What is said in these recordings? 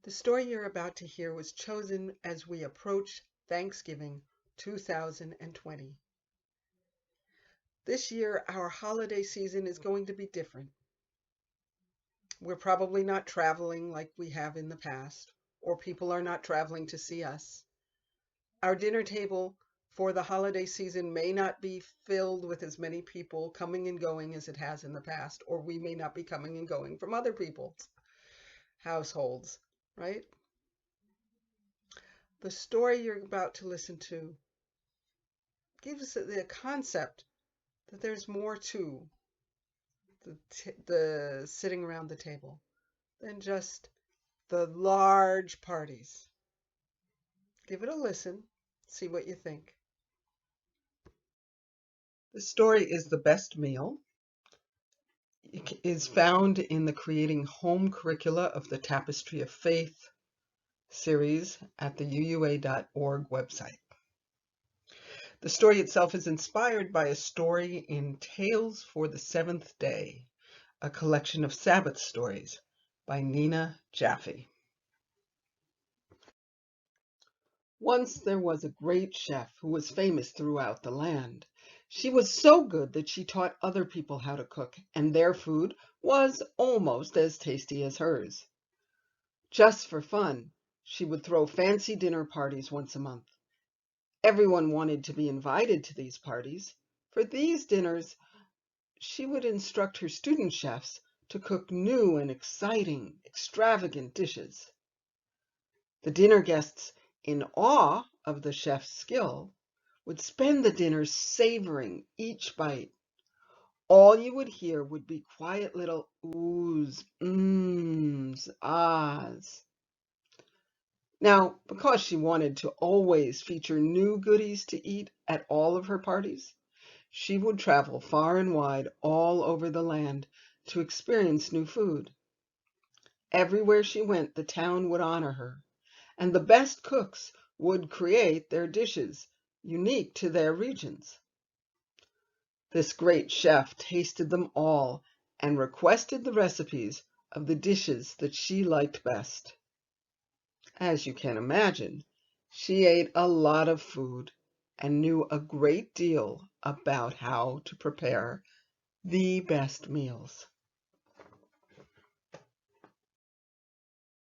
The story you're about to hear was chosen as we approach Thanksgiving 2020. This year, our holiday season is going to be different. We're probably not traveling like we have in the past, or people are not traveling to see us. Our dinner table for the holiday season may not be filled with as many people coming and going as it has in the past, or we may not be coming and going from other people's households, right? The story you're about to listen to gives the concept that there's more to the sitting around the table than just the large parties. Give it a listen, see what you think. The story is The Best Meal. It is found in the Creating Home Curricula of the Tapestry of Faith series at the uua.org website. The story itself is inspired by a story in Tales for the Seventh Day, a collection of Sabbath stories by Nina Jaffe. Once there was a great chef who was famous throughout the land. She was so good that she taught other people how to cook, and their food was almost as tasty as hers. Just for fun, she would throw fancy dinner parties once a month. Everyone wanted to be invited to these parties. For these dinners, she would instruct her student chefs to cook new and exciting, extravagant dishes. The dinner guests, in awe of the chef's skill, would spend the dinner savoring each bite. All you would hear would be quiet little oohs, mms, ahs. Now, because she wanted to always feature new goodies to eat at all of her parties, she would travel far and wide all over the land to experience new food. Everywhere she went, the town would honor her, and the best cooks would create their dishes unique to their regions. This great chef tasted them all and requested the recipes of the dishes that she liked best. As you can imagine, she ate a lot of food and knew a great deal about how to prepare the best meals.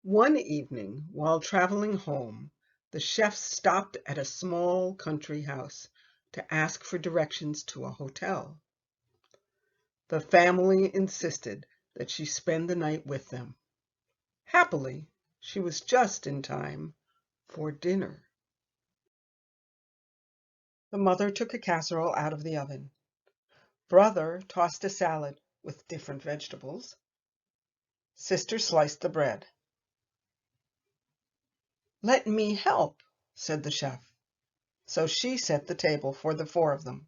One evening, while traveling home, the chef stopped at a small country house to ask for directions to a hotel. The family insisted that she spend the night with them. Happily, she was just in time for dinner. The mother took a casserole out of the oven. Brother tossed a salad with different vegetables. Sister sliced the bread. "Let me help," said the chef. So she set the table for the four of them.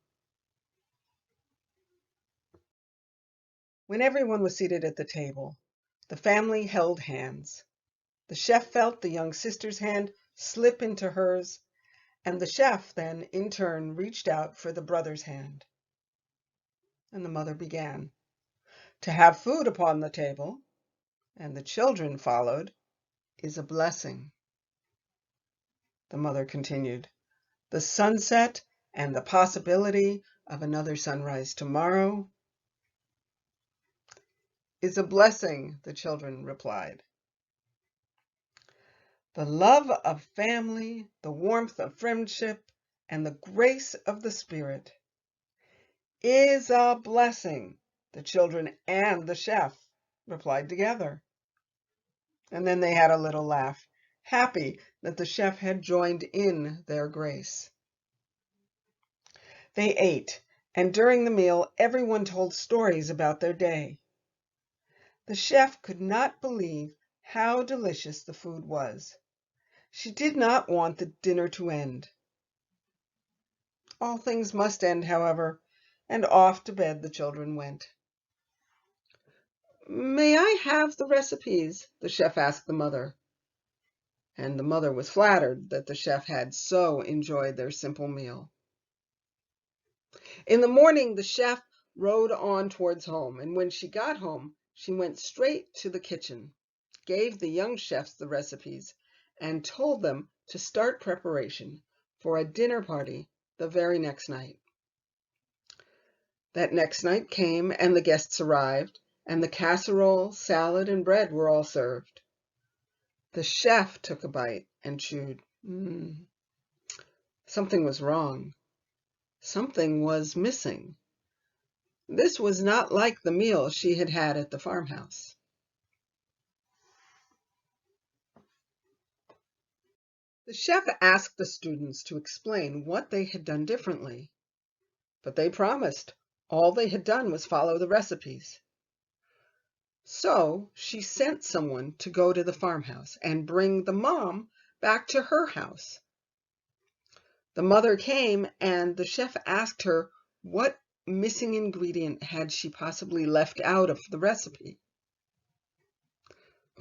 When everyone was seated at the table, the family held hands. The chef felt the young sister's hand slip into hers, and the chef then, in turn, reached out for the brother's hand. And the mother began. To have food upon the table, and the children followed, is a blessing. The mother continued. The sunset and the possibility of another sunrise tomorrow is a blessing, the children replied. The love of family, the warmth of friendship, and the grace of the Spirit is a blessing, the children and the chef replied together. And then they had a little laugh, happy that the chef had joined in their grace. They ate, and during the meal, everyone told stories about their day. The chef could not believe how delicious the food was. She did not want the dinner to end. All things must end, however, and off to bed the children went. May I have the recipes? The chef asked the mother. And the mother was flattered that the chef had so enjoyed their simple meal. In the morning, the chef rode on towards home, and when she got home, she went straight to the kitchen. gave the young chefs the recipes and told them to start preparation for a dinner party the very next night. That next night came, and the guests arrived, and the casserole, salad, and bread were all served. The chef took a bite and chewed. Something was wrong. Something was missing. This was not like the meal she had had at the farmhouse. The chef asked the students to explain what they had done differently, but they promised all they had done was follow the recipes. So she sent someone to go to the farmhouse and bring the mom back to her house. The mother came, and the chef asked her what missing ingredient had she possibly left out of the recipe.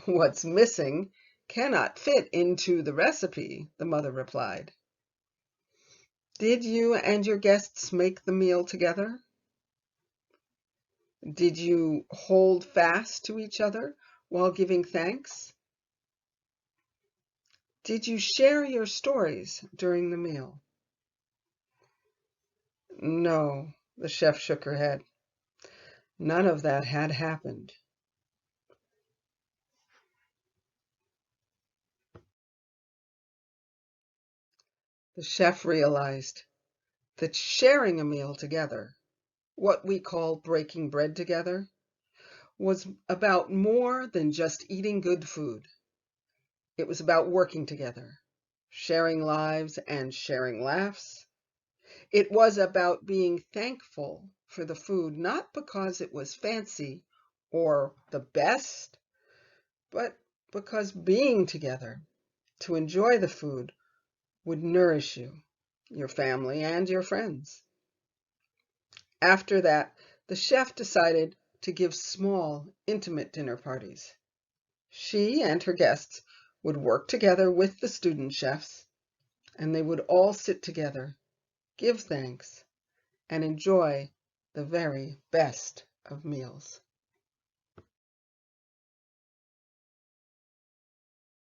"What's missing cannot fit into the recipe," the mother replied. "Did you and your guests make the meal together? Did you hold fast to each other while giving thanks? Did you share your stories during the meal?" No, the chef shook her head. None of that had happened. The chef realized that sharing a meal together, what we call breaking bread together, was about more than just eating good food. It was about working together, sharing lives and sharing laughs. It was about being thankful for the food, not because it was fancy or the best, but because being together to enjoy the food would nourish you, your family, and your friends. After that, the chef decided to give small, intimate dinner parties. She and her guests would work together with the student chefs, and they would all sit together, give thanks, and enjoy the very best of meals.